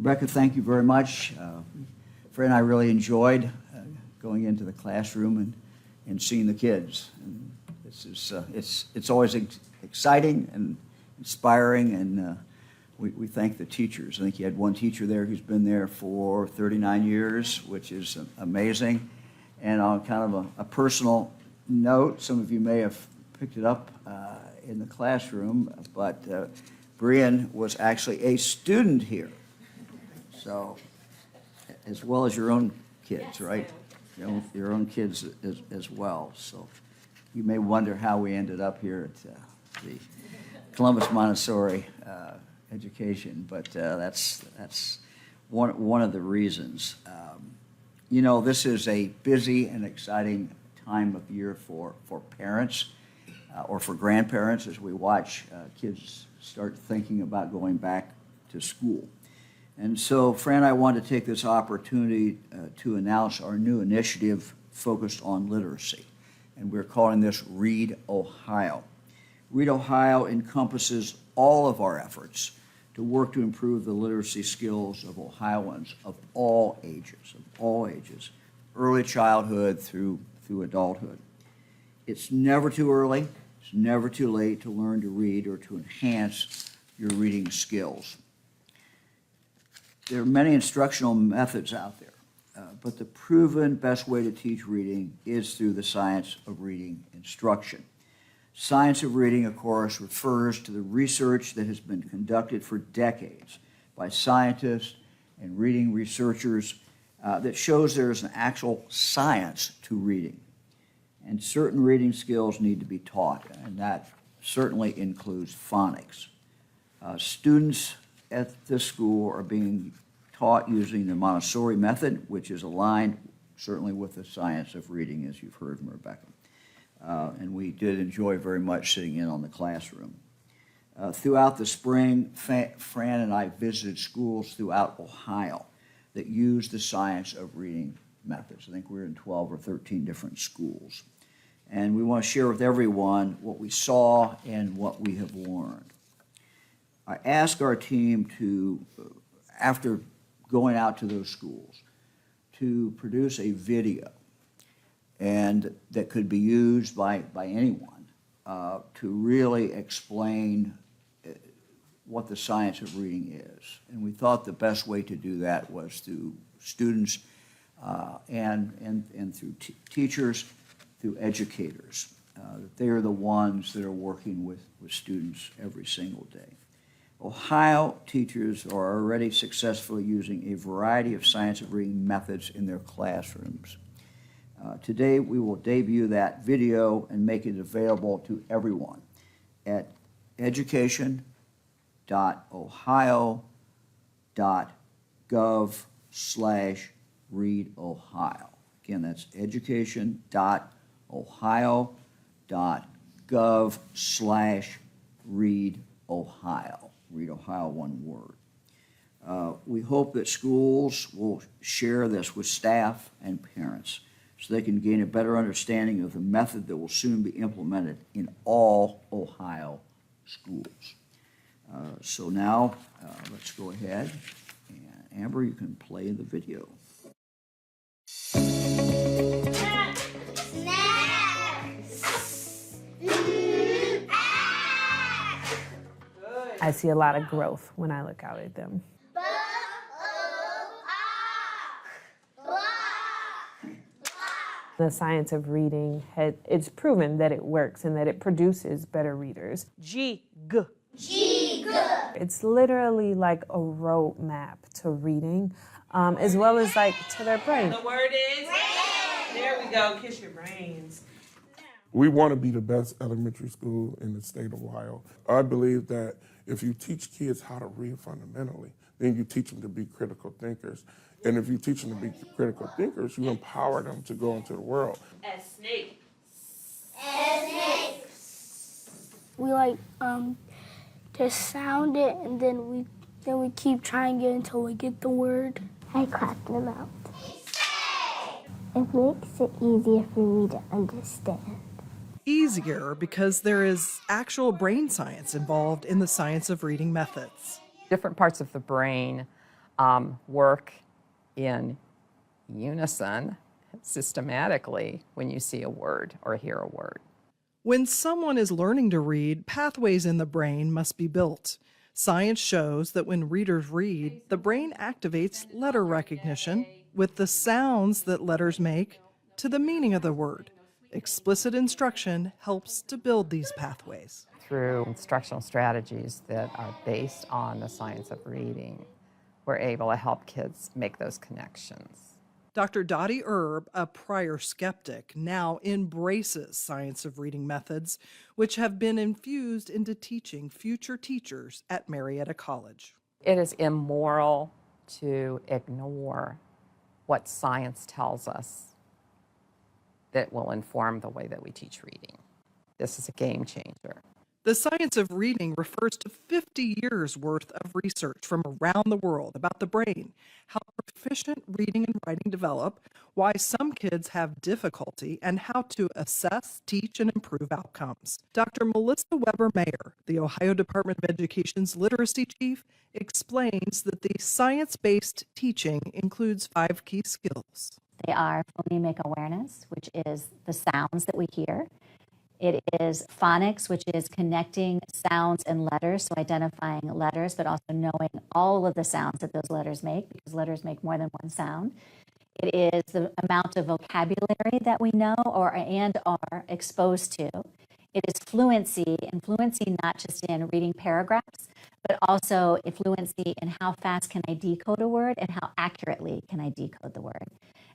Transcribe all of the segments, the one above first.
Rebecca, thank you very much. Fred and I really enjoyed going into the classroom and seeing the kids. And this is it's always exciting and inspiring, and we thank the teachers. I think you had one teacher there who's been there for 39 years, which is amazing. And on kind of a personal note, some of you may have picked it up in the classroom, but Brian was actually a student here. So, as well as your own kids, right? Your own kids as well. So, you may wonder how we ended up here at the Columbus Montessori education, but that's one of the reasons. You know, this is a busy and exciting time of year for parents or for grandparents as we watch kids start thinking about going back to school. And so, Fran and I want to take this opportunity to announce our new initiative focused on literacy. And we're calling this Read Ohio. Read Ohio encompasses all of our efforts to work to improve the literacy skills of Ohioans of all ages, early childhood through adulthood. It's never too early, it's never too late to learn to read or to enhance your reading skills. There are many instructional methods out there, but the proven best way to teach reading is through the science of reading instruction. Science of reading, of course, refers to the research that has been conducted for decades by scientists and reading researchers that shows there is an actual science to reading. And certain reading skills need to be taught, and that certainly includes phonics. Students at this school are being taught using the Montessori method, which is aligned certainly with the science of reading, as you've heard from Rebecca. And we did enjoy very much sitting in on the classroom. Throughout the spring, Fran and I visited schools throughout Ohio that use the science of reading methods. I think we're in 12 or 13 different schools. And we want to share with everyone what we saw and what we have learned. I asked our team to, after going out to those schools, to produce a video and that could be used by anyone to really explain what the science of reading is. And we thought the best way to do that was through students and through teachers, through educators. That they are the ones that are working with students every single day. Ohio teachers are already successfully using a variety of science of reading methods in their classrooms. Today, we will debut that video and make it available to everyone at education.ohio.gov/readohio. Again, that's education.ohio.gov/readohio. Read Ohio, one word. We hope that schools will share this with staff and parents so they can gain a better understanding of the method that will soon be implemented in all Ohio schools. So now, let's go ahead, and Amber, you can play the video. I see a lot of growth when I look out at them. The science of reading, it's proven that it works and that it produces better readers. G-G. G-G. It's literally like a roadmap to reading, as well as like to their brain. The word is? Brain. There we go, kiss your brains. We want to be the best elementary school in the state of Ohio. I believe that if you teach kids how to read fundamentally, then you teach them to be critical thinkers. And if you teach them to be critical thinkers, you empower them to go into the world. S snake. S snake. We like to sound it, and then we keep trying it until we get the word. I clap them out. It makes it easier for me to understand. Easier because there is actual brain science involved in the science of reading methods. Different parts of the brain work in unison systematically when you see a word or hear a word. When someone is learning to read, pathways in the brain must be built. Science shows that when readers read, the brain activates letter recognition with the sounds that letters make to the meaning of the word. Explicit instruction helps to build these pathways. Through instructional strategies that are based on the science of reading, we're able to help kids make those connections. Dr. Dottie Erb, a prior skeptic, now embraces science of reading methods, which have been infused into teaching future teachers at Marietta College. It is immoral to ignore what science tells us that will inform the way that we teach reading. This is a game changer. The science of reading refers to 50 years worth of research from around the world about the brain, how proficient reading and writing develop, why some kids have difficulty, and how to assess, teach, and improve outcomes. Dr. Melissa Weber-Mayer, the Ohio Department of Education's literacy chief, explains that the science-based teaching includes 5 key skills. They are phonemic awareness, which is the sounds that we hear. It is phonics, which is connecting sounds and letters, so identifying letters, but also knowing all of the sounds that those letters make, because letters make more than one sound. It is the amount of vocabulary that we know and are exposed to. It is fluency, and fluency not just in reading paragraphs, but also fluency in how fast can I decode a word and how accurately can I decode the word.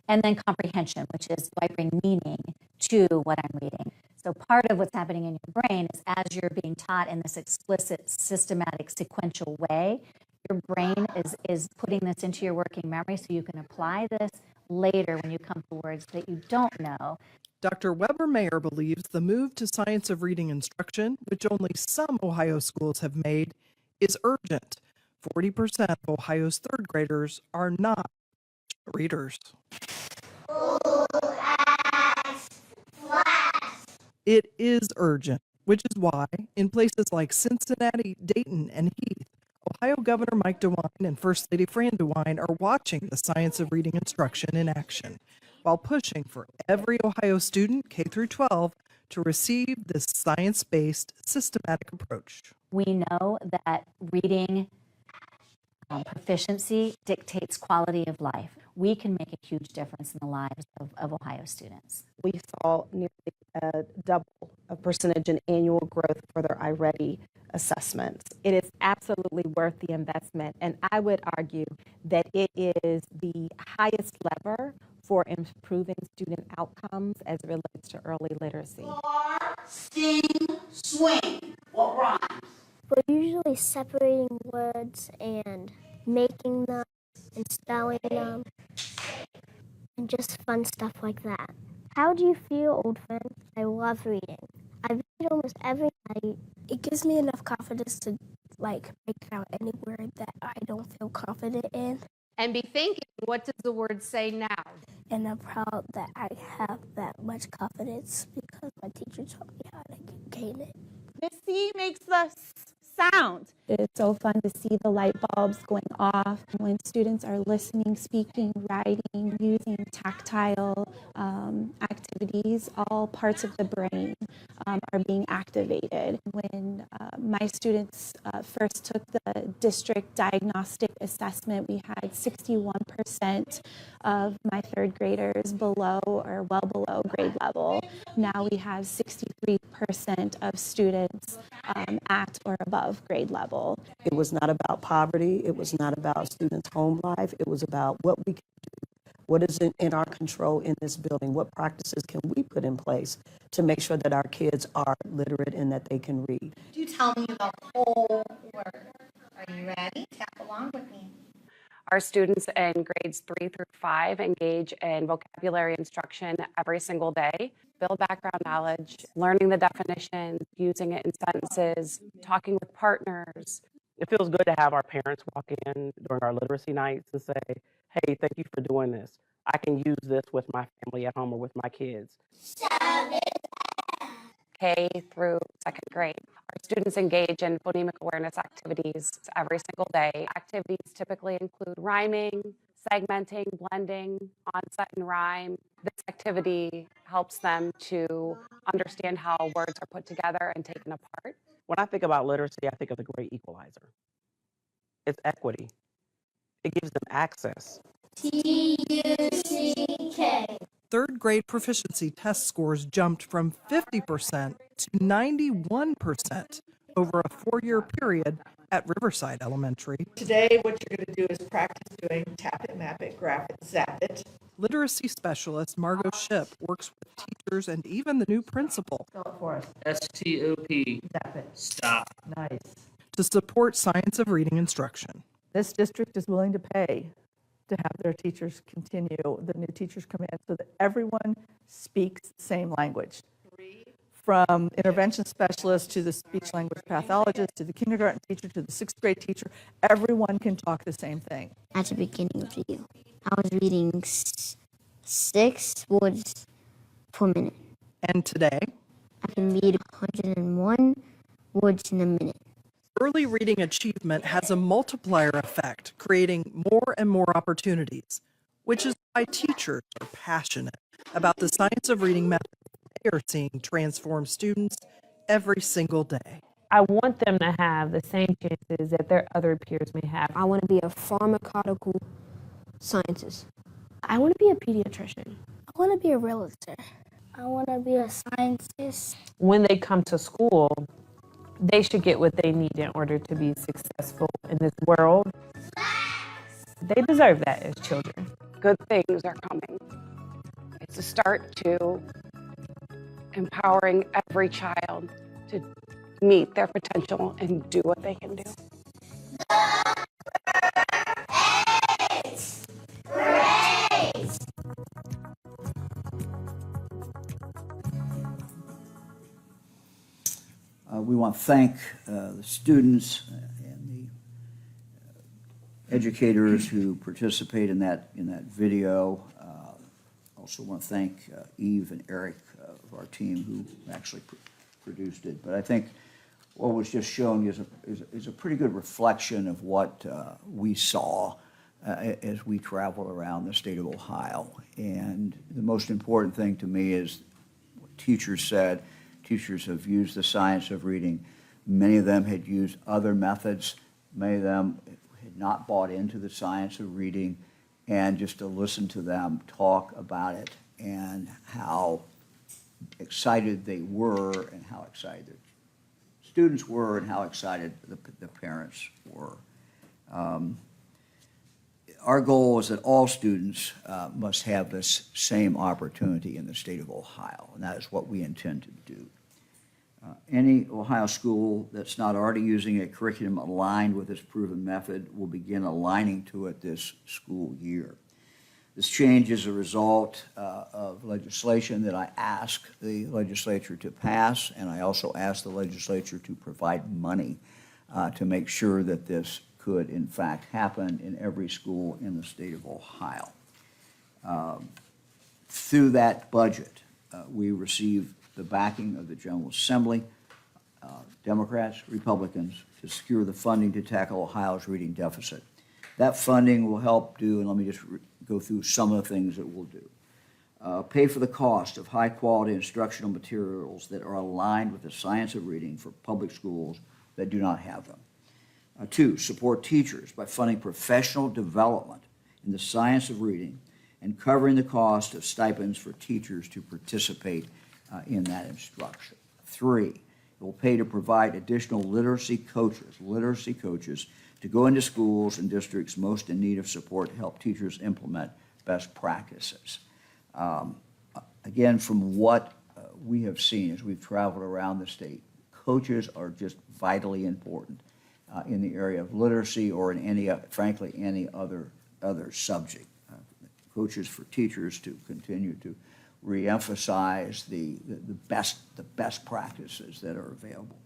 And then comprehension, which is do I bring meaning to what I'm reading. So part of what's happening in your brain is as you're being taught in this explicit, systematic, sequential way, your brain is putting this into your working memory so you can apply this later when you come to words that you don't know. Dr. Weber-Mayer believes the move to science of reading instruction, which only some Ohio schools have made, is urgent. 40% of Ohio's third graders are not readers. It is urgent, which is why, in places like Cincinnati, Dayton, and Heath, Ohio Governor Mike DeWine and First Lady Fran DeWine are watching the science of reading instruction in action, while pushing for every Ohio student, K through 12, to receive this science-based, systematic approach. We know that reading proficiency dictates quality of life. We can make a huge difference in the lives of Ohio students. We saw nearly a double of percentage in annual growth for their iReady assessments. It is absolutely worth the investment, and I would argue that it is the highest lever for improving student outcomes as it relates to early literacy. Sing, swing. What rhymes? We're usually separating words and making them and spelling them and just fun stuff like that. How do you feel, old friend? I love reading. I read almost every night. It gives me enough confidence to break out any word that I don't feel confident in. And be thinking, what does the word say now? And I'm proud that I have that much confidence because my teacher taught me how to gain it. The C makes the sound. It's so fun to see the light bulbs going off when students are listening, speaking, writing, using tactile activities. All parts of the brain are being activated. When my students first took the district diagnostic assessment, we had 61% of my third graders below or well below grade level. Now we have 63% of students at or above grade level. It was not about poverty. It was not about students' home life. It was about what we can do. What is in our control in this building? What practices can we put in place to make sure that our kids are literate and that they can read? You tell me the whole word. Are you ready? Tap along with me. Our students in grades 3 through 5 engage in vocabulary instruction every single day, build background knowledge, learning the definitions, using it in sentences, talking with partners. It feels good to have our parents walk in during our literacy nights and say, hey, thank you for doing this. I can use this with my family at home or with my kids. K through second grade. Our students engage in phonemic awareness activities every single day. Activities typically include rhyming, segmenting, blending, onset and rhyme. This activity helps them to understand how words are put together and taken apart. When I think about literacy, I think of the great equalizer. It's equity. It gives them access. TUCK. Third grade proficiency test scores jumped from 50% to 91% over a 4-year period at Riverside Elementary. Today, what you're going to do is practice doing tap it, map it, graph it, zap it. Literacy specialist Margot Ship works with teachers and even the new principal S-T-O-P. Zap it. Stop. Nice. to support science of reading instruction. This district is willing to pay to have their teachers continue, the new teachers come in, so that everyone speaks the same language. From intervention specialist to the speech language pathologist to the kindergarten teacher to the 6th grade teacher, everyone can talk the same thing. At the beginning of the year, I was reading 6 words per minute. And today, I can read 101 words in a minute. early reading achievement has a multiplier effect, creating more and more opportunities, which is why teachers are passionate about the science of reading method they are seeing transform students every single day. I want them to have the same chances that their other peers may have. I want to be a pharmacological scientist. I want to be a pediatrician. I want to be a realtor. I want to be a scientist. When they come to school, they should get what they need in order to be successful in this world. They deserve that as children. Good things are coming. It's a start to empowering every child to meet their potential and do what they can do. We want to thank the students and the educators who participate in that video. Also want to thank Eve and Eric of our team who actually produced it. But I think what was just shown is a pretty good reflection of what we saw as we traveled around the state of Ohio. And the most important thing to me is what teachers said. Teachers have used the science of reading. Many of them had used other methods. Many of them had not bought into the science of reading. And just to listen to them talk about it and how excited they were and how excited their students were and how excited the parents were. Our goal is that all students must have this same opportunity in the state of Ohio, and that is what we intend to do. Any Ohio school that's not already using a curriculum aligned with this proven method will begin aligning to it this school year. This change is a result of legislation that I asked the legislature to pass, and I also asked the legislature to provide money to make sure that this could in fact happen in every school in the state of Ohio. Through that budget, we received the backing of the General Assembly, Democrats, Republicans, to secure the funding to tackle Ohio's reading deficit. That funding will help do, and let me just go through some of the things that we'll do. Pay for the cost of high-quality instructional materials that are aligned with the science of reading for public schools that do not have them. 2, support teachers by funding professional development in the science of reading and covering the cost of stipends for teachers to participate in that instruction. 3, it will pay to provide additional literacy coaches to go into schools and districts most in need of support to help teachers implement best practices. Again, from what we have seen as we've traveled around the state, coaches are just vitally important in the area of literacy or in any, frankly, any other subject. Coaches for teachers to continue to reemphasize the best practices that are available.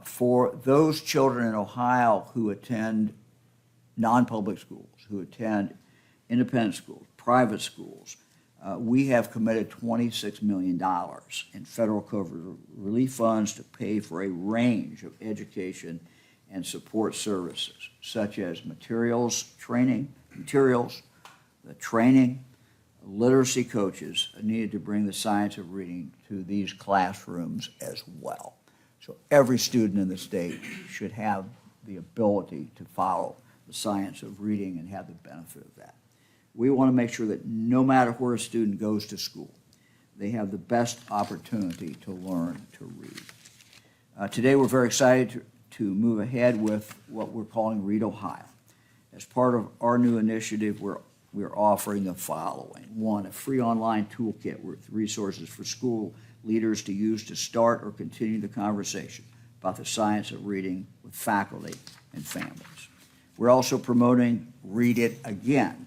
For those children in Ohio who attend non-public schools, who attend independent schools, private schools, we have committed $26 million in federal COVID relief funds to pay for a range of education and support services, such as the training, literacy coaches needed to bring the science of reading to these classrooms as well. So every student in the state should have the ability to follow the science of reading and have the benefit of that. We want to make sure that no matter where a student goes to school, they have the best opportunity to learn to read. Today we're very excited to move ahead with what we're calling Read Ohio. As part of our new initiative, we're offering the following. One, a free online toolkit with resources for school leaders to use to start or continue the conversation about the science of reading with faculty and families. We're also promoting Read It Again,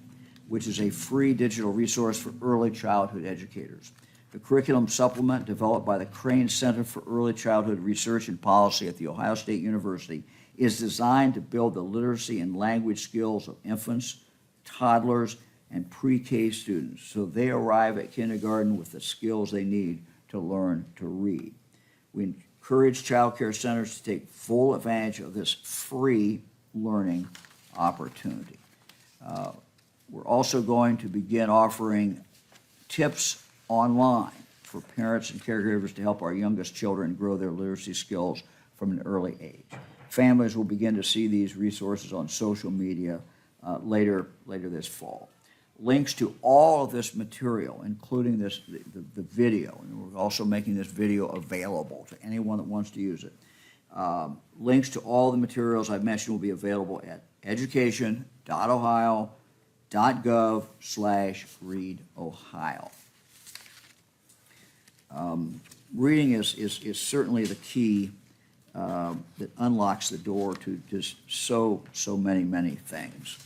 which is a free digital resource for early childhood educators. The curriculum supplement developed by the Crane Center for Early Childhood Research and Policy at The Ohio State University is designed to build the literacy and language skills of infants, toddlers, and pre-K students so they arrive at kindergarten with the skills they need to learn to read. We encourage child care centers to take full advantage of this free learning opportunity. We're also going to begin offering tips online for parents and caregivers to help our youngest children grow their literacy skills from an early age. Families will begin to see these resources on social media later this fall. Links to all of this material, including the video, and we're also making this video available to anyone that wants to use it. Links to all the materials I've mentioned will be available at education.ohio.gov/readohio. Reading is certainly the key that unlocks the door to just so many things.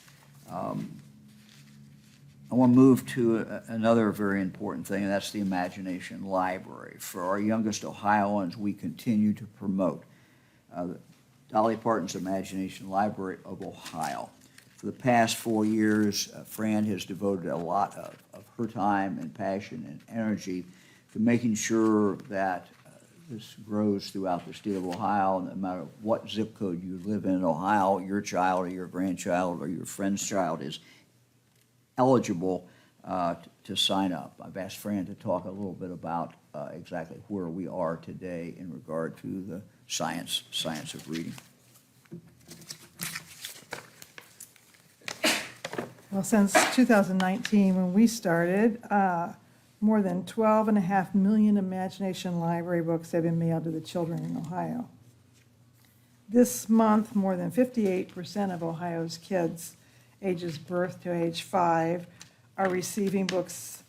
I want to move to another very important thing, and that's the Imagination Library. For our youngest Ohioans, we continue to promote Dolly Parton's Imagination Library of Ohio. For the past 4 years, Fran has devoted a lot of her time and passion and energy to making sure that this grows throughout the state of Ohio. No matter what zip code you live in Ohio, your child or your grandchild or your friend's child is eligible to sign up. I've asked Fran to talk a little bit about exactly where we are today in regard to the science of reading. Well, since 2019, when we started, more than 12.5 million Imagination Library books have been mailed to the children in Ohio. This month, more than 58% of Ohio's kids ages birth to age 5 are receiving books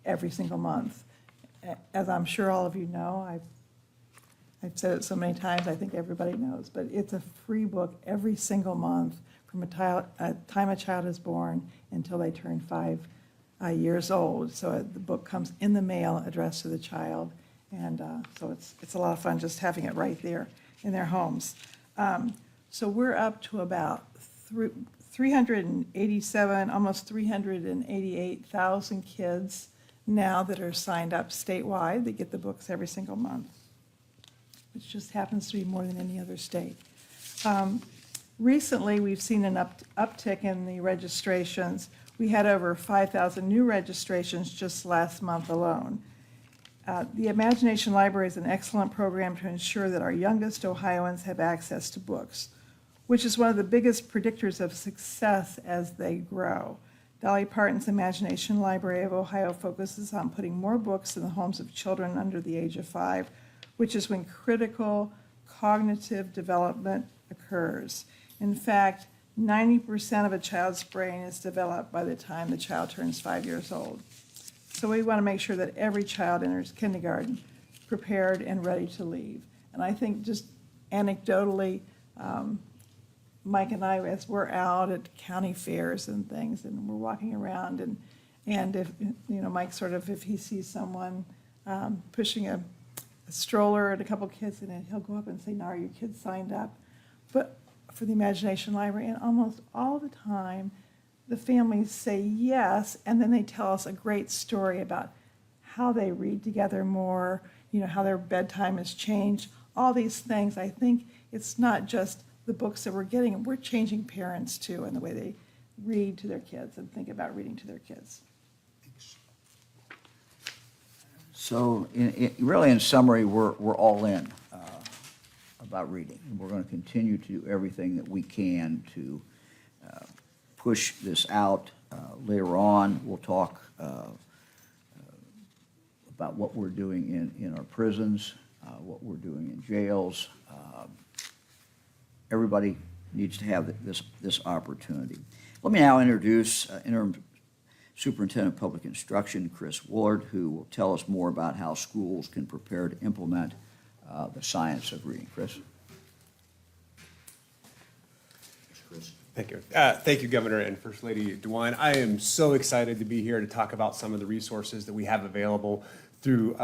every single month. As I'm sure all of you know, I've said it so many times, I think everybody knows, but it's a free book every single month from a time a child is born until they turn 5 years old. So the book comes in the mail addressed to the child, and so it's a lot of fun just having it right there in their homes. So we're up to about 387, almost 388,000 kids now that are signed up statewide. They get the books every single month, which just happens to be more than any other state. Recently, we've seen an uptick in the registrations. We had over 5,000 new registrations just last month alone. The Imagination Library is an excellent program to ensure that our youngest Ohioans have access to books, which is one of the biggest predictors of success as they grow. Dolly Parton's Imagination Library of Ohio focuses on putting more books in the homes of children under the age of 5, which is when critical cognitive development occurs. In fact, 90% of a child's brain is developed by the time the child turns 5 years old. So we want to make sure that every child enters kindergarten prepared and ready to leave. And I think just anecdotally, Mike and I, as we're out at county fairs and things, and we're walking around, and if, Mike sort of, if he sees someone pushing a stroller and a couple kids in it, he'll go up and say, "Now, are your kids signed up?" But for the Imagination Library, and almost all the time, the families say yes, and then they tell us a great story about how they read together more, how their bedtime has changed, all these things. I think it's not just the books that we're getting, we're changing parents too in the way they read to their kids and think about reading to their kids. So really, in summary, we're all in about reading. We're going to continue to do everything that we can to push this out. Later on, we'll talk about what we're doing in our prisons, what we're doing in jails. Everybody needs to have this opportunity. Let me now introduce Interim Superintendent of Public Instruction, Chris Woolard, who will tell us more about how schools can prepare to implement the science of reading. Chris? Thank you. Thank you, Governor and First Lady DeWine. I am so excited to be here to talk about some of the resources that we have available through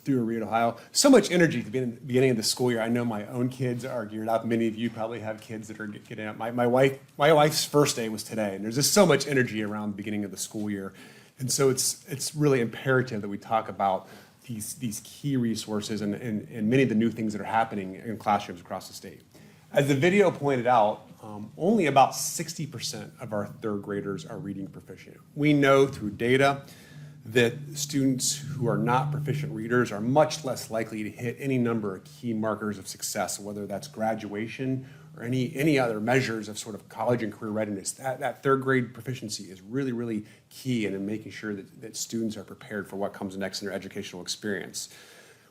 Read Ohio. So much energy at the beginning of the school year. I know my own kids are geared up. Many of you probably have kids that are getting up. My wife's first day was today, and there's just so much energy around the beginning of the school year. And so it's really imperative that we talk about these key resources and many of the new things that are happening in classrooms across the state. As the video pointed out, only about 60% of our third graders are reading proficient. We know through data that students who are not proficient readers are much less likely to hit any number of key markers of success, whether that's graduation or any other measures of sort of college and career readiness. That third grade proficiency is really, really key in making sure that students are prepared for what comes next in their educational experience.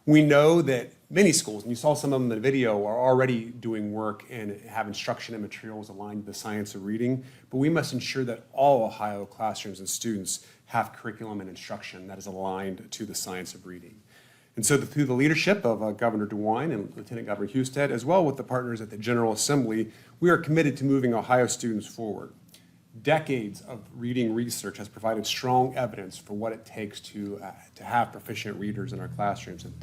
We know that many schools, and you saw some of them in the video, are already doing work and have instruction and materials aligned to the science of reading, but we must ensure that all Ohio classrooms and students have curriculum and instruction that is aligned to the science of reading. And so through the leadership of Governor DeWine and Lieutenant Governor Husted, as well with the partners at the General Assembly, we are committed to moving Ohio students forward. Decades of reading research has provided strong evidence for what it takes to have proficient readers in our classrooms. And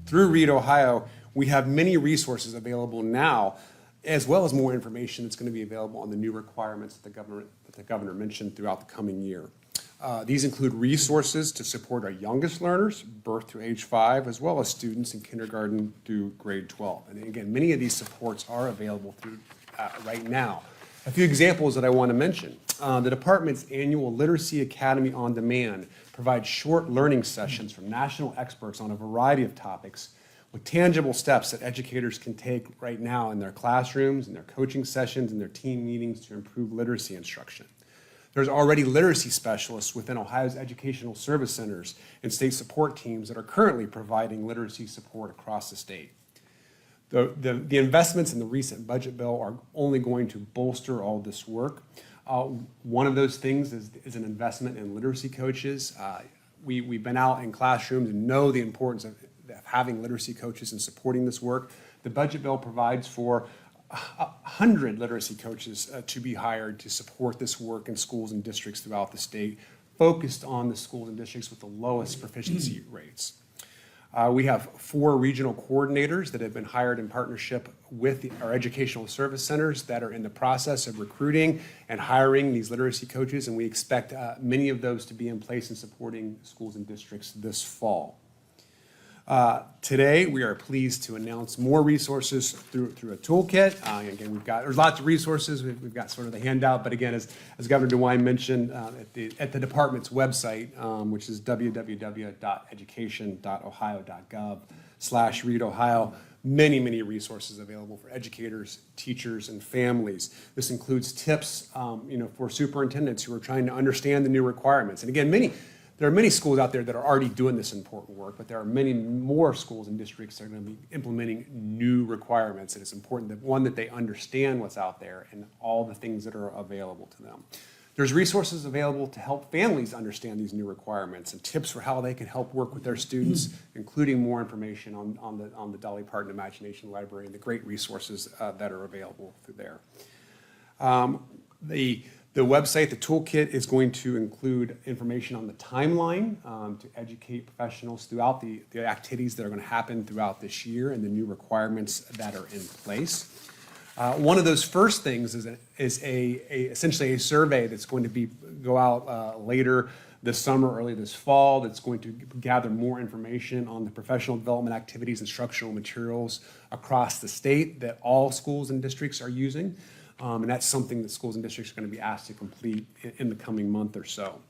through Read Ohio, we have many resources available now, as well as more information that's going to be available on the new requirements that the governor mentioned throughout the coming year. These include resources to support our youngest learners, birth through age 5, as well as students in kindergarten through grade 12. And again, many of these supports are available right now. A few examples that I want to mention. The department's annual Literacy Academy on Demand provides short learning sessions from national experts on a variety of topics with tangible steps that educators can take right now in their classrooms, in their coaching sessions, in their team meetings to improve literacy instruction. There's already literacy specialists within Ohio's educational service centers and state support teams that are currently providing literacy support across the state. The investments in the recent budget bill are only going to bolster all this work. One of those things is an investment in literacy coaches. We've been out in classrooms and know the importance of having literacy coaches and supporting this work. The budget bill provides for 100 literacy coaches to be hired to support this work in schools and districts throughout the state, focused on the schools and districts with the lowest proficiency rates. We have 4 regional coordinators that have been hired in partnership with our educational service centers that are in the process of recruiting and hiring these literacy coaches, and we expect many of those to be in place and supporting schools and districts this fall. Today, we are pleased to announce more resources through a toolkit. Again, there's lots of resources. We've got sort of the handout, but again, as Governor DeWine mentioned, at the department's website, which is www.education.ohio.gov/readohio, many resources available for educators, teachers, and families. This includes tips, for superintendents who are trying to understand the new requirements. And again, there are many schools out there that are already doing this important work, but there are many more schools and districts that are going to be implementing new requirements, and it's important that they understand what's out there and all the things that are available to them. There's resources available to help families understand these new requirements and tips for how they can help work with their students, including more information on the Dolly Parton Imagination Library and the great resources that are available through there. The website, the toolkit, is going to include information on the timeline to educate professionals throughout the activities that are going to happen throughout this year and the new requirements that are in place. One of those first things is essentially a survey that's going to go out later this summer, early this fall, that's going to gather more information on the professional development activities, instructional materials across the state that all schools and districts are using. And that's something that schools and districts are going to be asked to complete in the coming month or so.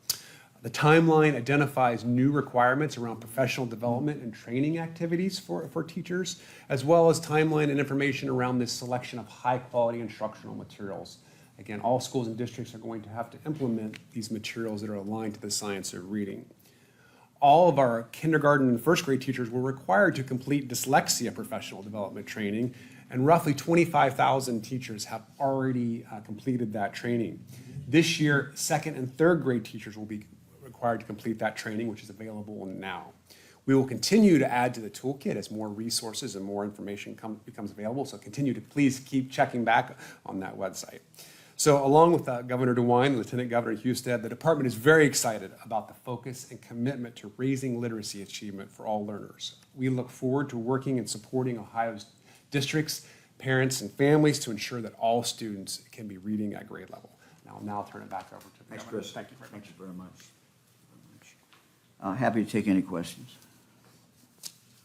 The timeline identifies new requirements around professional development and training activities for teachers, as well as timeline and information around this selection of high-quality instructional materials. Again, all schools and districts are going to have to implement these materials that are aligned to the science of reading. All of our kindergarten and first grade teachers were required to complete dyslexia professional development training, and roughly 25,000 teachers have already completed that training. This year, second and third grade teachers will be required to complete that training, which is available now. We will continue to add to the toolkit as more resources and more information becomes available, so continue to please keep checking back on that website. So along with Governor DeWine, Lieutenant Governor Husted, the department is very excited about the focus and commitment to raising literacy achievement for all learners. We look forward to working and supporting Ohio's districts, parents, and families to ensure that all students can be reading at grade level. I'll now turn it back over to the Thanks, Governor. Chris. Thank you very much. Thank you very much. Happy to take any questions.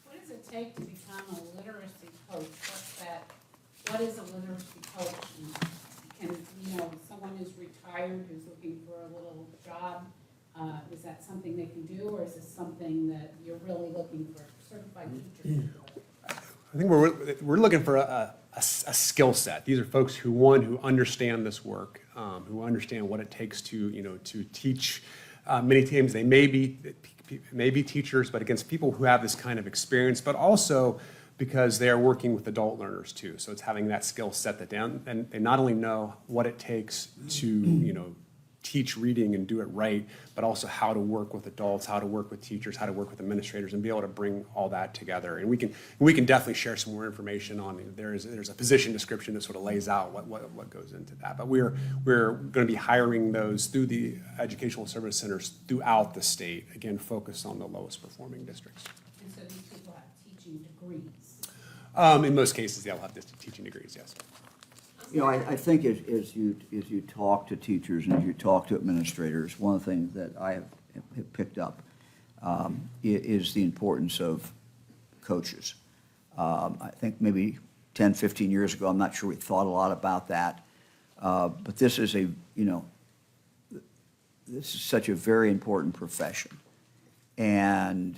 What does it take to become a literacy coach? What is a literacy coach? And someone who's retired, who's looking for a little job, is that something they can do, or is this something that you're really looking for certified teachers? I think we're looking for a skill set. These are folks who understand this work, who understand what it takes to teach. Many times they may be teachers, but against people who have this kind of experience, but also because they are working with adult learners too. So it's having that skill set and they not only know what it takes to teach reading and do it right, but also how to work with adults, how to work with teachers, how to work with administrators, and be able to bring all that together. And we can definitely share some more information on it. There's a position description that sort of lays out what goes into that. But we're going to be hiring those through the educational service centers throughout the state, again, focused on the lowest performing districts. And so these people have teaching degrees? In most cases, they'll have teaching degrees, yes. I think as you talk to teachers and as you talk to administrators, one of the things that I have picked up is the importance of coaches. I think maybe 10, 15 years ago, I'm not sure we thought a lot about that, but this is such a very important profession. And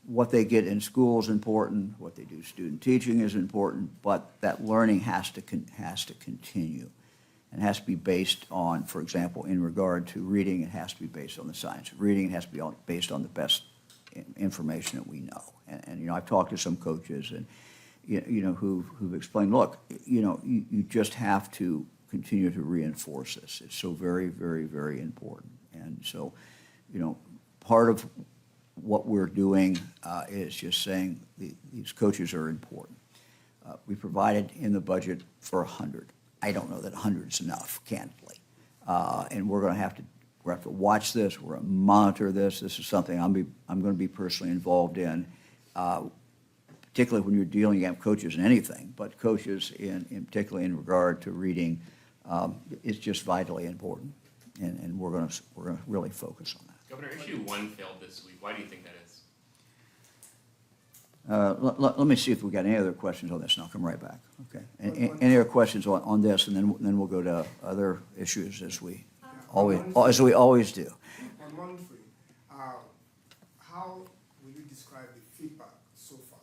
what they get in school is important, what they do student teaching is important, but that learning has to continue. And has to be based on, for example, in regard to reading, it has to be based on the science of reading, it has to be based on the best information that we know. And I've talked to some coaches and who've explained, look, you just have to continue to reinforce this. It's so very, very, very important. And so, part of what we're doing is just saying these coaches are important. We provided in the budget for 100. I don't know that 100 is enough, candidly. And we're going to have to watch this. We're going to monitor this. This is something I'm going to be personally involved in, particularly when you're dealing with coaches in anything, but coaches particularly in regard to reading is just vitally important. And we're going to really focus on that. Governor, issue 1 failed this week. Why do you think that is? Let me see if we got any other questions on this, and I'll come right back. Okay. Any other questions on this, and then we'll go to other issues as we always do. On one free, how will you describe the feedback so far?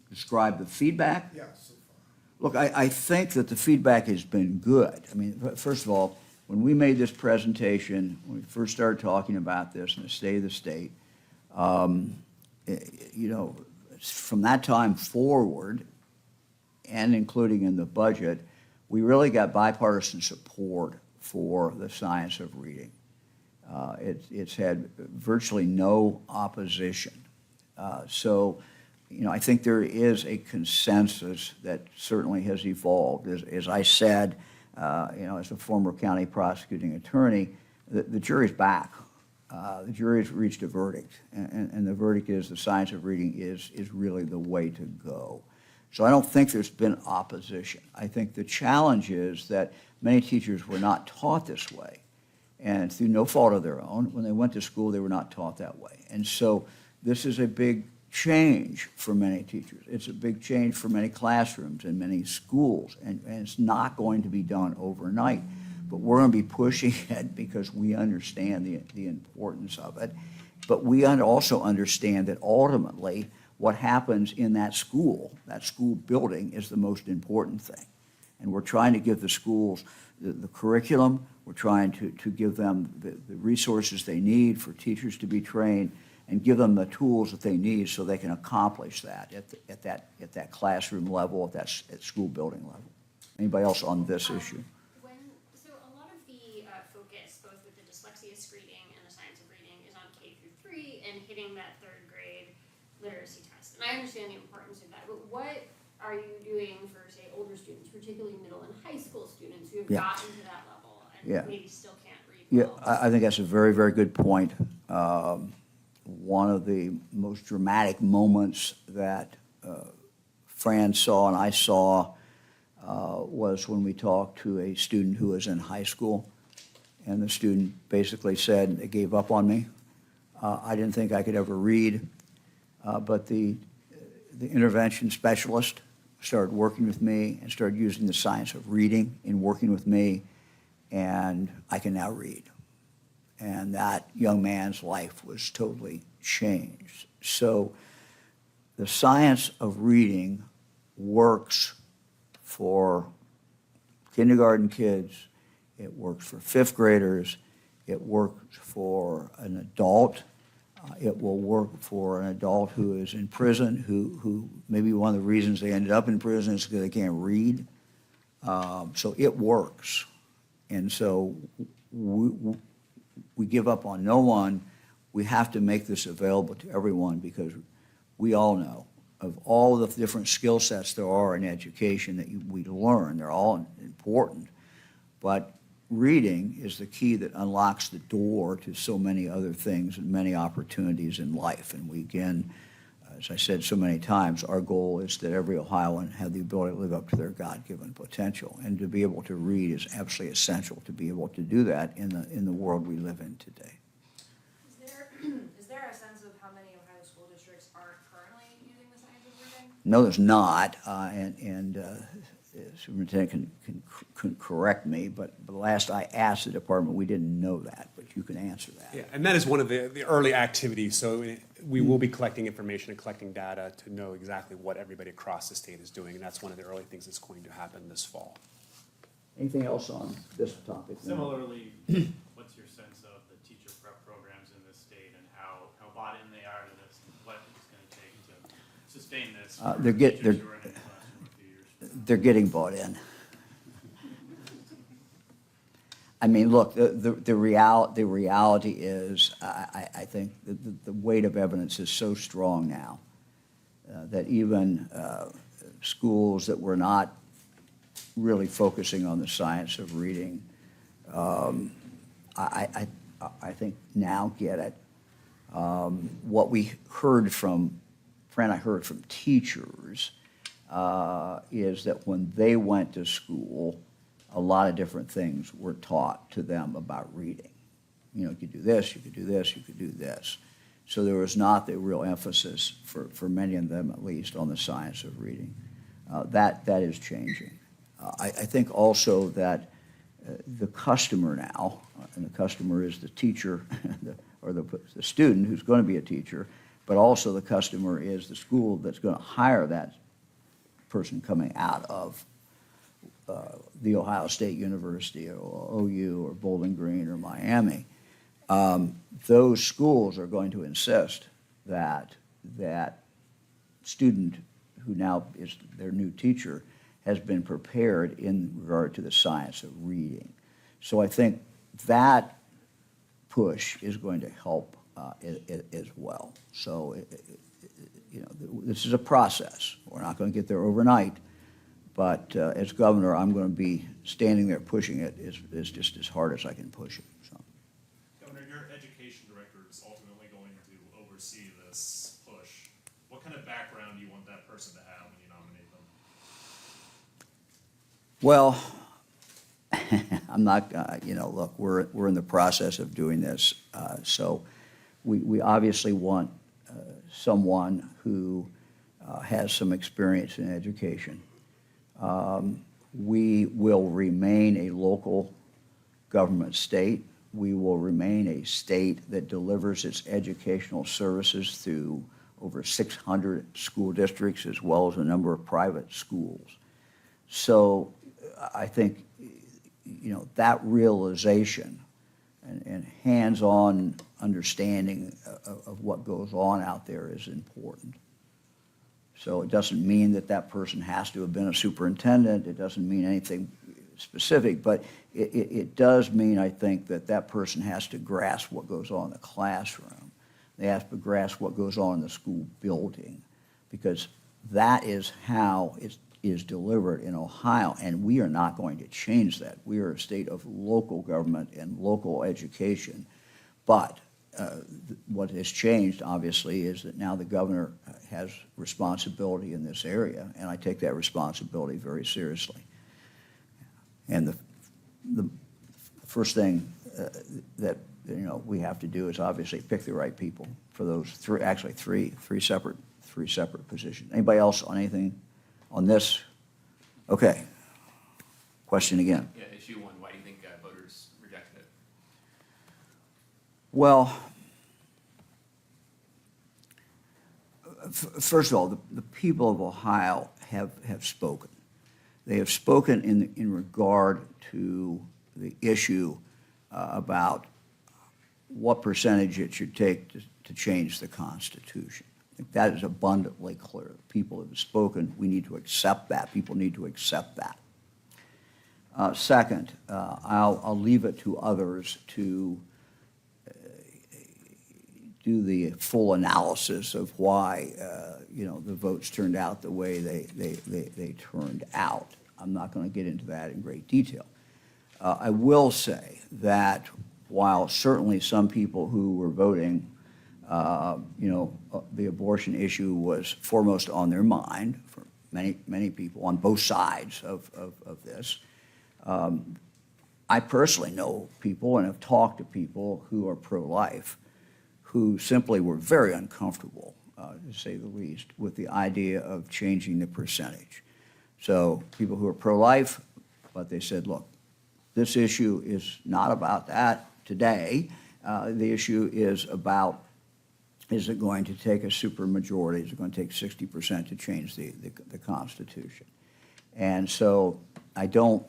Describe the feedback? Yeah, so far. Look, I think that the feedback has been good. I mean, first of all, when we made this presentation, when we first started talking about this in the state of the state, from that time forward, and including in the budget, we really got bipartisan support for the science of reading. It's had virtually no opposition. So, I think there is a consensus that certainly has evolved. As I said, as a former county prosecuting attorney, the jury's back the jury has reached a verdict, and the verdict is the science of reading is really the way to go. So I don't think there's been opposition. I think the challenge is that many teachers were not taught this way, and through no fault of their own, when they went to school, they were not taught that way. And so this is a big change for many teachers. It's a big change for many classrooms and many schools, and it's not going to be done overnight. But we're going to be pushing it because we understand the importance of it. But we also understand that ultimately what happens in that school building, is the most important thing. And we're trying to give the schools the curriculum. We're trying to give them the resources they need for teachers to be trained, and give them the tools that they need so they can accomplish that at that classroom level, at school building level. Anybody else on this issue? So a lot of the focus, both with the dyslexia screening and the science of reading, is on K through 3 and hitting that 3rd grade literacy test. And I understand the importance of that, but what are you doing for, say, older students, particularly middle and high school students who have gotten to that level and maybe still can't read well? I think that's a very, very good point. One of the most dramatic moments that Fran saw and I saw was when we talked to a student who was in high school, and the student basically said, they gave up on me. I didn't think I could ever read, but the intervention specialist started working with me and started using the science of reading in working with me, and I can now read. And that young man's life was totally changed. So the science of reading works for kindergarten kids, it works for 5th graders, it works for an adult, it will work for an adult who is in prison, who maybe one of the reasons they ended up in prison is because they can't read. So it works. And so we give up on no one. We have to make this available to everyone, because we all know of all the different skill sets there are in education that we learn. They're all important. But reading is the key that unlocks the door to so many other things and many opportunities in life. And we, again, as I said so many times, our goal is that every Ohioan have the ability to live up to their God-given potential. And to be able to read is absolutely essential to be able to do that in the world we live in today. Is there a sense of how many Ohio school districts are currently using the science of reading? No, there's not, and the superintendent can correct me, but the last I asked the department, we didn't know that, but you can answer that. Yeah, and that is one of the early activities. So we will be collecting information and collecting data to know exactly what everybody across the state is doing, and that's one of the early things that's going to happen this fall. Anything else on this topic? Similarly, what's your sense of the teacher prep programs in this state and how bought in they are to this, and what it's going to take to sustain this? They're getting bought in. I mean, look, the reality is, I think the weight of evidence is so strong now that even schools that were not really focusing on the science of reading, I think now get it. What we heard from, Fran, I heard from teachers is that when they went to school, a lot of different things were taught to them about reading. You know, you could do this, you could do this, you could do this. So there was not the real emphasis, for many of them at least, on the science of reading. That is changing. I think also that the customer now, and the customer is the teacher or the student who's going to be a teacher, but also the customer is the school that's going to hire that person coming out of the Ohio State University or OU or Bowling Green or Miami. Those schools are going to insist that that student who now is their new teacher has been prepared in regard to the science of reading. So I think that push is going to help as well. So, you know, this is a process. We're not going to get there overnight, but as governor, I'm going to be standing there pushing it as just as hard as I can push it. So. Governor, your education director Well, I'm not, look, we're in the process of doing this. So we obviously want someone who has some experience in education. We will remain a local government state. We will remain a state that delivers its educational services through over 600 school districts as well as a number of private schools. So I think, that realization and hands-on understanding of what goes on out there is important. So it doesn't mean that that person has to have been a superintendent. It doesn't mean anything specific, but it does mean, I think, that that person has to grasp what goes on in the classroom. They have to grasp what goes on in the school building, because that is how it is delivered in Ohio, and we are not going to change that. We are a state of local government and local education, but what has changed, obviously, is that now the governor has responsibility in this area, and I take that responsibility very seriously. And the first thing that we have to do is obviously pick the right people for those three separate positions. Anybody else on anything on this? Okay. Question again. Yeah, issue 1, why do you think voters rejected it? Well, first of all, the people of Ohio have spoken. They have spoken in regard to the issue about what percentage it should take to change the Constitution. I think that is abundantly clear. People have spoken. We need to accept that. People need to accept that. Second, I'll leave it to others to do the full analysis of why the votes turned out the way they turned out. I'm not going to get into that in great detail. I will say that while certainly some people who were voting, the abortion issue was foremost on their mind for many people on both sides of this. I personally know people and have talked to people who are pro-life who simply were very uncomfortable, to say the least, with the idea of changing the percentage. So people who are pro-life, but they said, look, this issue is not about that today. The issue is about, is it going to take a supermajority? Is it going to take 60% to change the Constitution? And so I don't,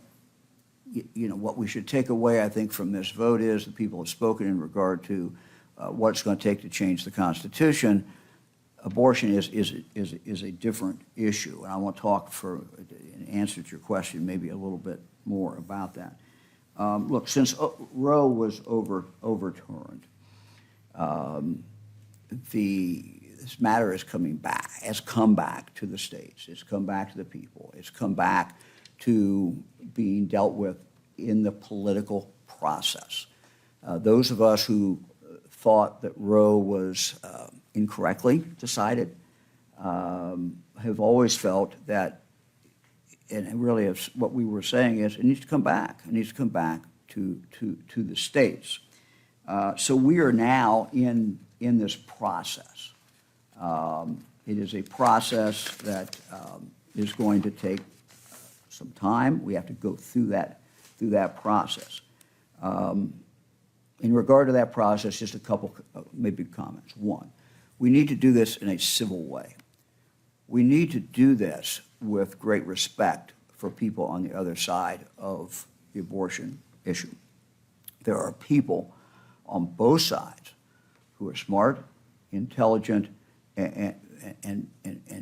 what we should take away, I think, from this vote is the people have spoken in regard to what it's going to take to change the Constitution. Abortion is a different issue, and I want to talk in answer to your question, maybe a little bit more about that. Look, since Roe was overturned, this matter has come back to the states. It's come back to the people. It's come back to being dealt with in the political process. Those of us who thought that Roe was incorrectly decided have always felt that, and really what we were saying is it needs to come back. It needs to come back to the states. So we are now in this process. It is a process that is going to take some time. We have to go through that process. In regard to that process, just a couple maybe comments. One, we need to do this in a civil way. We need to do this with great respect for people on the other side of the abortion issue. There are people on both sides who are smart, intelligent, and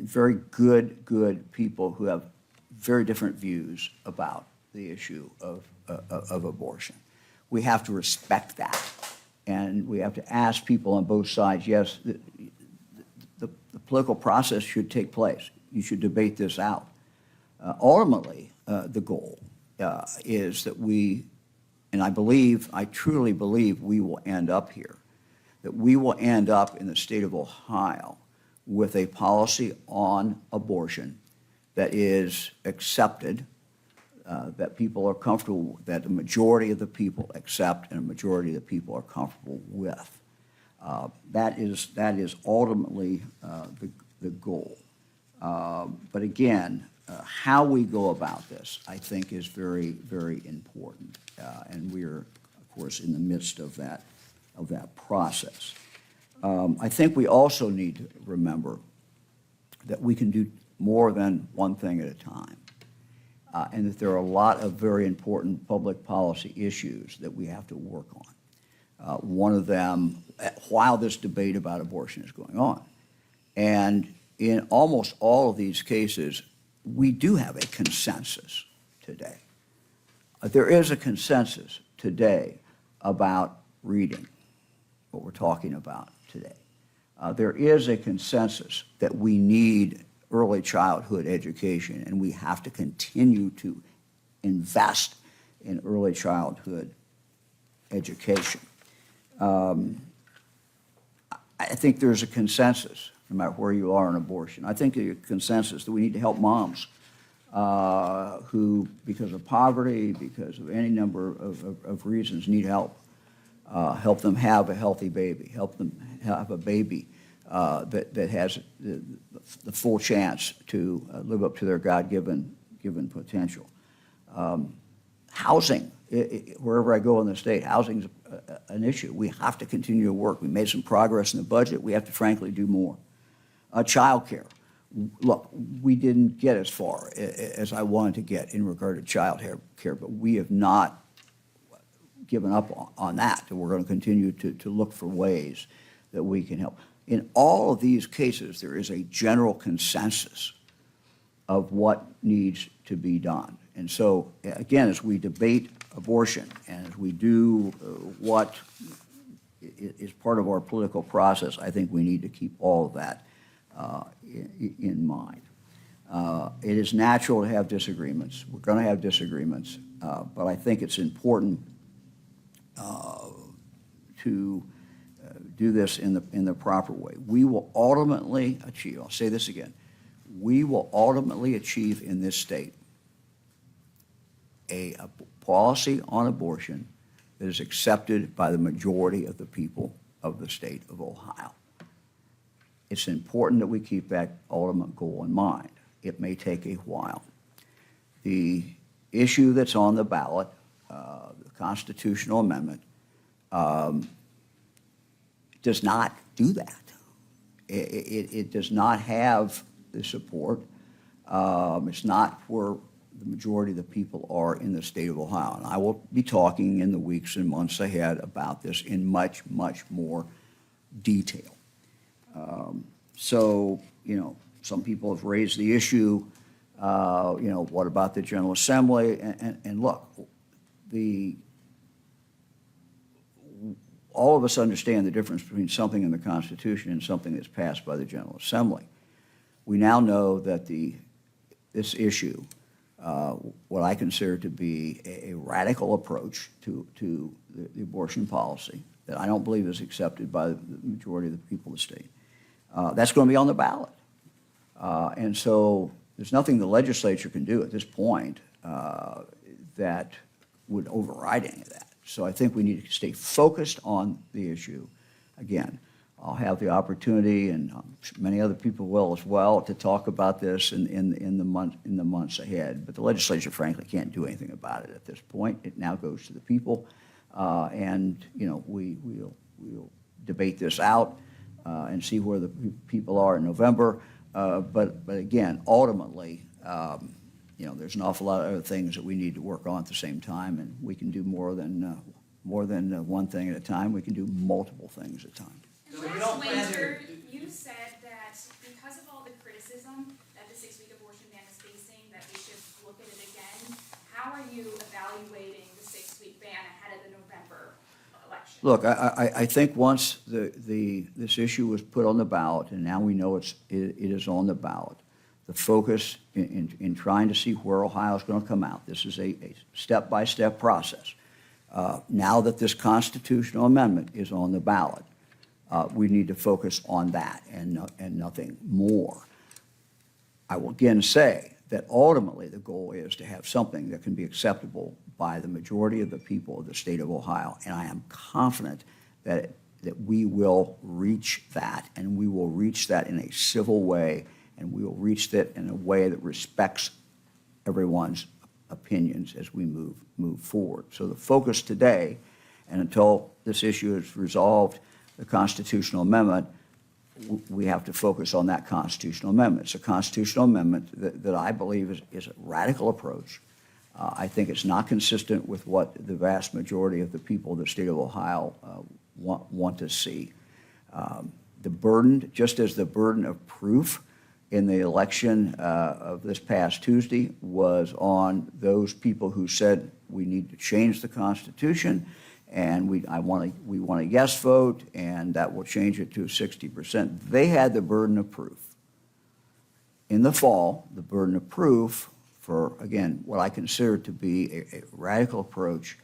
very good people who have very different views about the issue of abortion. We have to respect that, and we have to ask people on both sides, yes, the political process should take place. You should debate this out. Ultimately, the goal is that and I truly believe we will end up here, that we will end up in the state of Ohio with a policy on abortion that is accepted that people are comfortable, that the majority of the people accept and a majority of the people are comfortable with. That is ultimately the goal. But again, how we go about this, I think, is very, very important. And we're, of course, in the midst of that process. I think we also need to remember that we can do more than one thing at a time. And that there are a lot of very important public policy issues that we have to work on. One of them, while this debate about abortion is going on. And in almost all of these cases, we do have a consensus today. There is a consensus today about reading, what we're talking about today. There is a consensus that we need early childhood education, and we have to continue to invest in early childhood education. I think there's a consensus, no matter where you are on abortion. I think there's a consensus that we need to help moms who, because of poverty, because of any number of reasons, need help. Help them have a healthy baby, help them have a baby that has the full chance to live up to their God-given potential. Housing, wherever I go in the state, housing is an issue. We have to continue to work. We made some progress in the budget. We have to, frankly, do more. Child care. Look, we didn't get as far as I wanted to get in regard to child care, but we have not given up on that. We're going to continue to look for ways that we can help. In all of these cases, there is a general consensus of what needs to be done. And so, again, as we debate abortion and as we do what is part of our political process, I think we need to keep all of that in mind. It is natural to have disagreements. We're going to have disagreements, but I think it's important to do this in the proper way. We will ultimately achieve, I'll say this again, we will ultimately achieve in this state a policy on abortion that is accepted by the majority of the people of the state of Ohio. It's important that we keep that ultimate goal in mind. It may take a while. The issue that's on the ballot, the constitutional amendment, does not do that. It does not have the support. It's not where the majority of the people are in the state of Ohio. And I will be talking in the weeks and months ahead about this in much, much more detail. So, some people have raised the issue, what about the General Assembly? And look, all of us understand the difference between something in the Constitution and something that's passed by the General Assembly. We now know that this issue, what I consider to be a radical approach to the abortion policy that I don't believe is accepted by the majority of the people of the state, that's going to be on the ballot. And so there's nothing the legislature can do at this point that would override any of that. So I think we need to stay focused on the issue. Again, I'll have the opportunity, and many other people will as well, to talk about this in the months ahead. But the legislature, frankly, can't do anything about it at this point. It now goes to the people, and we'll debate this out and see where the people are in November. But again, ultimately, there's an awful lot of other things that we need to work on at the same time, and we can do more than one thing at a time. We can do multiple things at a time. Last winter, you said that because of all the criticism that the 6-week abortion ban is facing, that we should look at it again. How are you evaluating the 6-week ban ahead of the November election? Look, I think once this issue was put on the ballot, and now we know it is on the ballot, the focus in trying to see where Ohio is going to come out. This is a step-by-step process. Now that this constitutional amendment is on the ballot, we need to focus on that and nothing more. I will again say that ultimately the goal is to have something that can be acceptable by the majority of the people of the state of Ohio. And I am confident that we will reach that, and we will reach that in a civil way, and we will reach that in a way that respects everyone's opinions as we move forward. So the focus today, and until this issue is resolved, the constitutional amendment, we have to focus on that constitutional amendment. It's a constitutional amendment that I believe is a radical approach. I think it's not consistent with what the vast majority of the people of the state of Ohio want to see. The burden, just as the burden of proof in the election of this past Tuesday was on those people who said we need to change the Constitution, and we want a yes vote, and that will change it to 60%. They had the burden of proof. In the fall, the burden of proof for, again, what I consider to be a radical approach,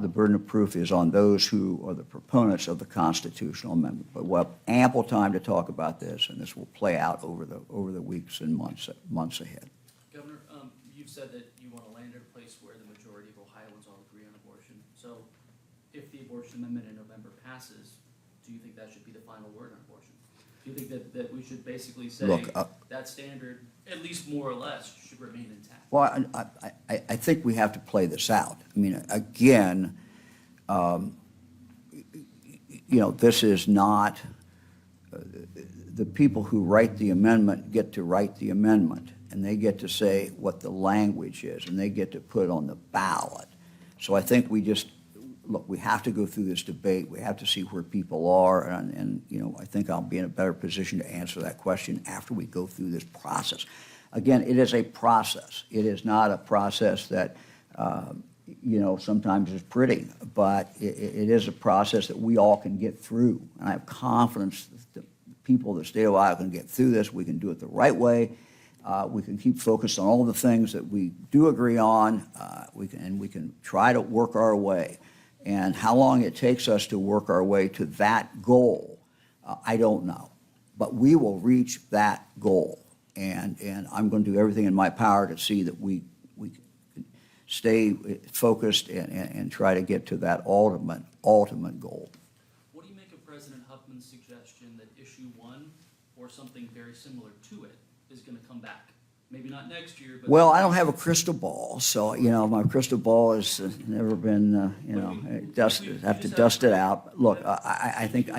the burden of proof is on those who are the proponents of the constitutional amendment. But we'll have ample time to talk about this, and this will play out over the weeks and months ahead. Governor, you've said that you want to land at a place where the majority of Ohioans all agree on abortion. So if the abortion amendment in November passes, do you think that should be the final word on abortion? Do you think that we should basically say that standard, at least more or less, should remain intact? Well, I think we have to play this out. I mean, again, this is not, the people who write the amendment get to write the amendment, and they get to say what the language is, and they get to put it on the ballot. So I think we have to go through this debate. We have to see where people are, and I think I'll be in a better position to answer that question after we go through this process. Again, it is a process. It is not a process that, sometimes is pretty, but it is a process that we all can get through. And I have confidence that the people of the state of Ohio can get through this. We can do it the right way. We can keep focused on all the things that we do agree on. We can try to work our way. And how long it takes us to work our way to that goal, I don't know. But we will reach that goal. And I'm going to do everything in my power to see that we stay focused and try to get to that ultimate goal. What do you make of President Huffman's suggestion that issue 1 or something very similar to it is going to come back? Maybe not next year, but... Well, I don't have a crystal ball, so, my crystal ball has never been, have to dust it out. Look, I think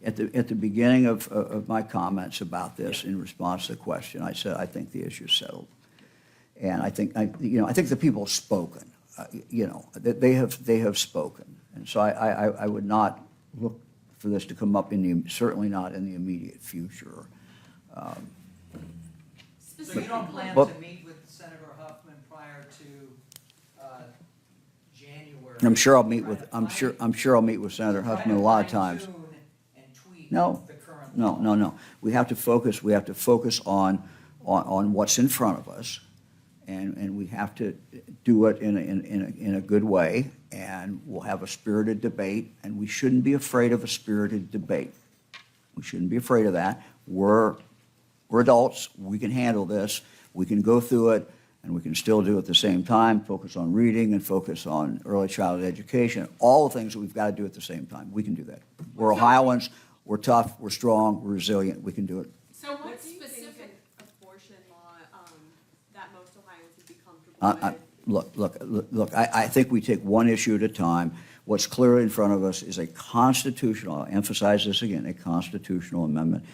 at the beginning of my comments about this in response to the question, I said I think the issue is settled. And I think the people have spoken, they have spoken. And so I would not look for this to come up certainly not in the immediate future. So you don't plan to meet with Senator Huffman prior to January? I'm sure I'll meet with Senator Huffman a lot of times. No. We have to focus on what's in front of us, and we have to do it in a good way, and we'll have a spirited debate, and we shouldn't be afraid of a spirited debate. We shouldn't be afraid of that. We're adults. We can handle this. We can go through it, and we can still do it at the same time, focus on reading and focus on early childhood education, all the things that we've got to do at the same time. We can do that. We're Ohioans. We're tough. We're strong. We're resilient. We can do it. So what specific abortion law that most Ohioans would be comfortable with? Look, I think we take one issue at a time. What's clearly in front of us is a constitutional, I'll emphasize this again, a constitutional amendment.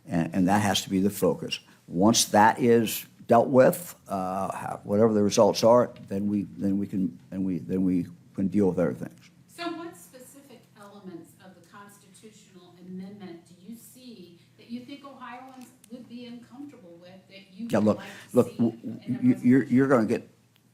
And that has to be the focus. Once that is dealt with, whatever the results are, then we can deal with other things. So what specific elements of the constitutional amendment do you see that you think Ohioans would be uncomfortable with that you would like to see? You're going to get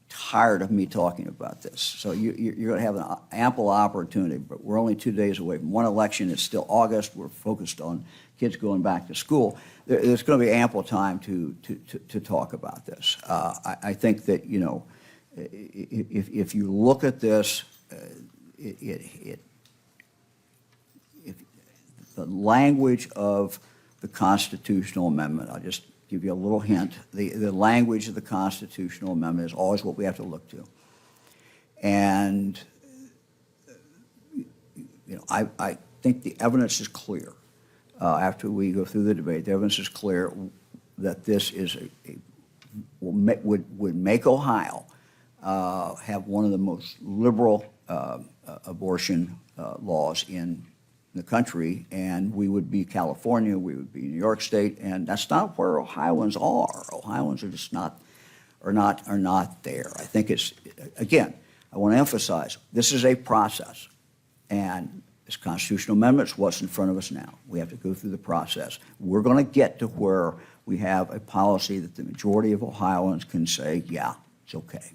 tired of me talking about this. So you're going to have an ample opportunity, but we're only 2 days away from one election. It's still August. We're focused on kids going back to school. There's going to be ample time to talk about this. I think that, if you look at this, the language of the constitutional amendment, I'll just give you a little hint. The language of the constitutional amendment is always what we have to look to. And, I think the evidence is clear. After we go through the debate, the evidence is clear that this is would make Ohio have one of the most liberal abortion laws in the country, and we would be California, we would be New York State, and that's not where Ohioans are. Ohioans are just not there. I think it's, again, I want to emphasize, this is a process, and this constitutional amendment is what's in front of us now. We have to go through the process. We're going to get to where we have a policy that the majority of Ohioans can say, yeah, it's okay.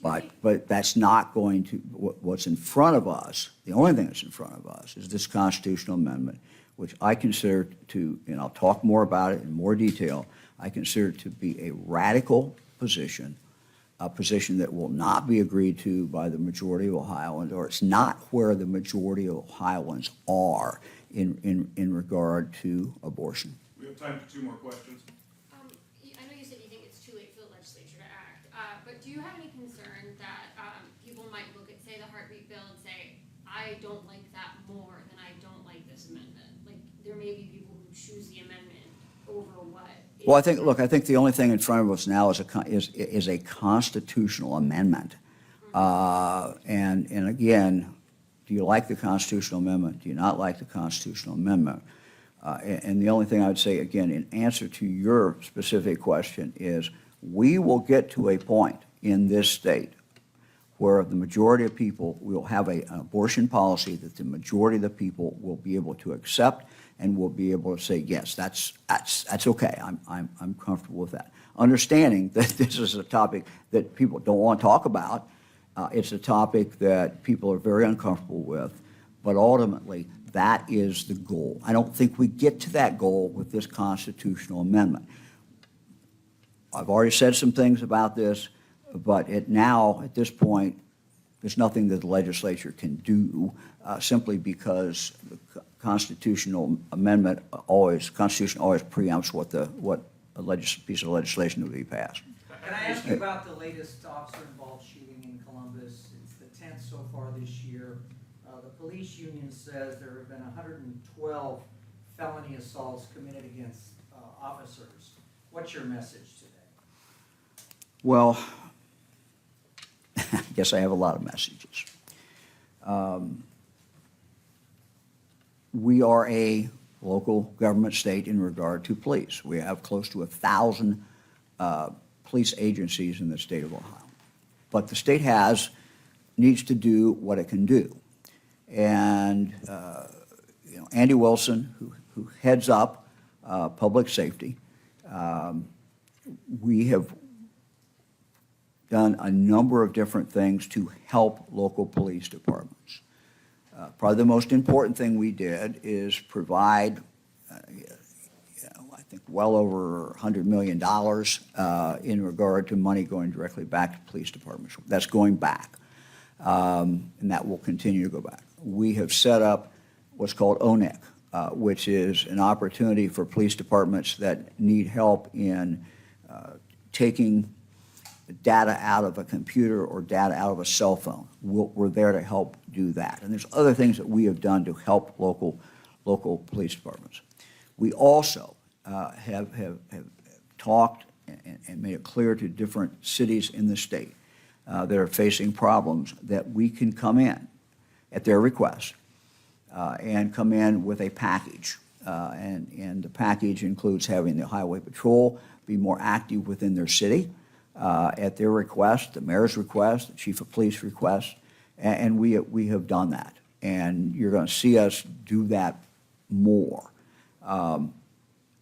But that's not going to, what's in front of us, the only thing that's in front of us is this constitutional amendment, which I consider to, and I'll talk more about it in more detail, I consider to be a radical position, a position that will not be agreed to by the majority of Ohioans, or it's not where the majority of Ohioans are in regard to abortion. We have time for 2 more questions. I know you said you think it's too late for the legislature to act, but do you have any concern that people might look at, say, the heartbeat bill and say, I don't like that more than I don't like this amendment? Like, there may be people who choose the amendment over what? Well, I think the only thing in front of us now is a constitutional amendment. And again, do you like the constitutional amendment? Do you not like the constitutional amendment? And the only thing I would say, again, in answer to your specific question is we will get to a point in this state where the majority of people will have an abortion policy that the majority of the people will be able to accept and will be able to say, yes, that's okay. I'm comfortable with that. Understanding that this is a topic that people don't want to talk about. It's a topic that people are very uncomfortable with, but ultimately that is the goal. I don't think we get to that goal with this constitutional amendment. I've already said some things about this, but at this point, there's nothing that the legislature can do simply because the constitutional amendment Constitution always preempts what a piece of legislation will be passed. Can I ask you about the latest officer-involved shooting in Columbus? It's the 10th so far this year. The police union says there have been 112 felony assaults committed against officers. What's your message today? Well, I guess I have a lot of messages. We are a local government state in regard to police. We have close to 1,000 police agencies in the state of Ohio. But the state needs to do what it can do. And Andy Wilson, who heads up public safety, we have done a number of different things to help local police departments. Probably the most important thing we did is provide, I think, well over $100 million in regard to money going directly back to police departments. That's going back, and that will continue to go back. We have set up what's called ONIC, which is an opportunity for police departments that need help in taking data out of a computer or data out of a cell phone. We're there to help do that. And there's other things that we have done to help local police departments. We also have talked and made it clear to different cities in the state that are facing problems that we can come in at their request and come in with a package. And the package includes having the highway patrol be more active within their city at their request, the mayor's request, the chief of police request, and we have done that. And you're going to see us do that more.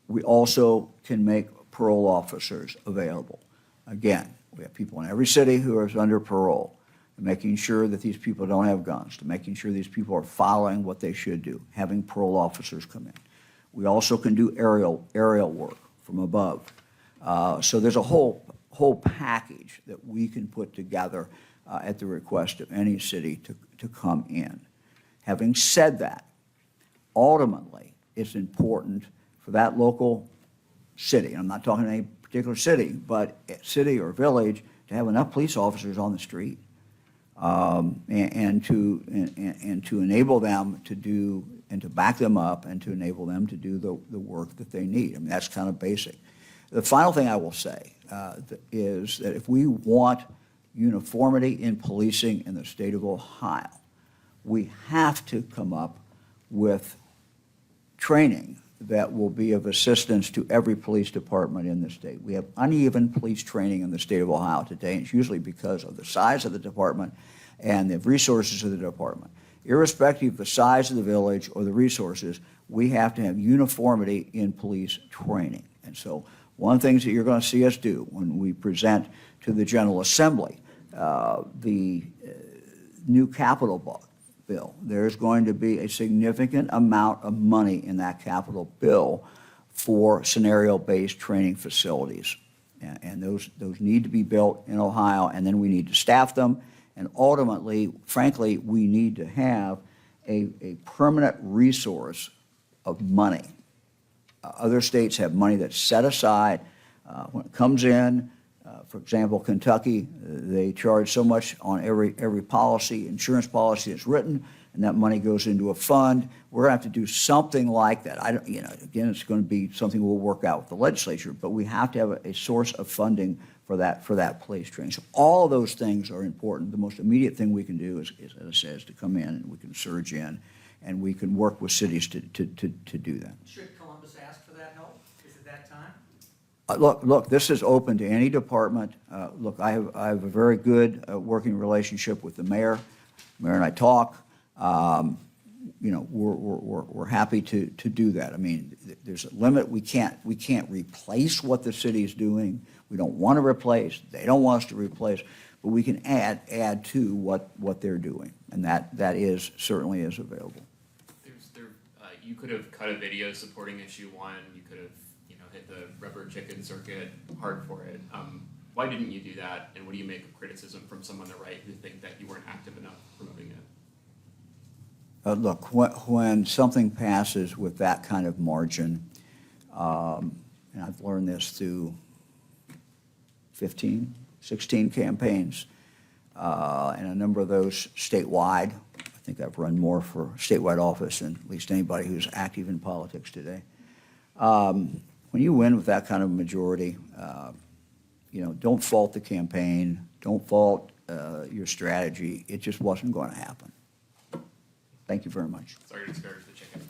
We also can make parole officers available. Again, we have people in every city who are under parole, making sure that these people don't have guns, to making sure these people are following what they should do, having parole officers come in. We also can do aerial work from above. So there's a whole package that we can put together at the request of any city to come in. Having said that, ultimately, it's important for that local city, and I'm not talking any particular city, but city or village, to have enough police officers on the street, and to enable them to do, and to back them up, and to enable them to do the work that they need. I mean, that's kind of basic. The final thing I will say is that if we want uniformity in policing in the state of Ohio, we have to come up with training that will be of assistance to every police department in the state. We have uneven police training in the state of Ohio today, and it's usually because of the size of the department and the resources of the department. Irrespective of the size of the village or the resources, we have to have uniformity in police training. And so one of the things that you're going to see us do when we present to the General Assembly the new capital bill, there's going to be a significant amount of money in that capital bill for scenario-based training facilities. And those need to be built in Ohio, and then we need to staff them. And ultimately, frankly, we need to have a permanent resource of money. Other states have money that's set aside when it comes in. For example, Kentucky, they charge so much on every policy, insurance policy that's written, and that money goes into a fund. We're going to have to do something like that. Again, it's going to be something we'll work out with the legislature, but we have to have a source of funding for that police training. So all of those things are important. The most immediate thing we can do is, as I said, is to come in and we can surge in, and we can work with cities to do that. Should Columbus ask for that help? Is it that time? Look, this is open to any department. Look, I have a very good working relationship with the mayor. Mayor and I talk. We're happy to do that. I mean, there's a limit. We can't replace what the city is doing. We don't want to replace. They don't want us to replace. But we can add to what they're doing, and that certainly is available. You could have cut a video supporting issue 1. You could have hit the rubber chicken circuit hard for it. Why didn't you do that? And what do you make of criticism from some on the right who think that you weren't active enough promoting it? Look, when something passes with that kind of margin, and I've learned this through 15, 16 campaigns, and a number of those statewide. I think I've run more for statewide office than at least anybody who's active in politics today. When you win with that kind of majority, don't fault the campaign, don't fault your strategy. It just wasn't going to happen. Thank you very much. Sorry to discourage the chicken.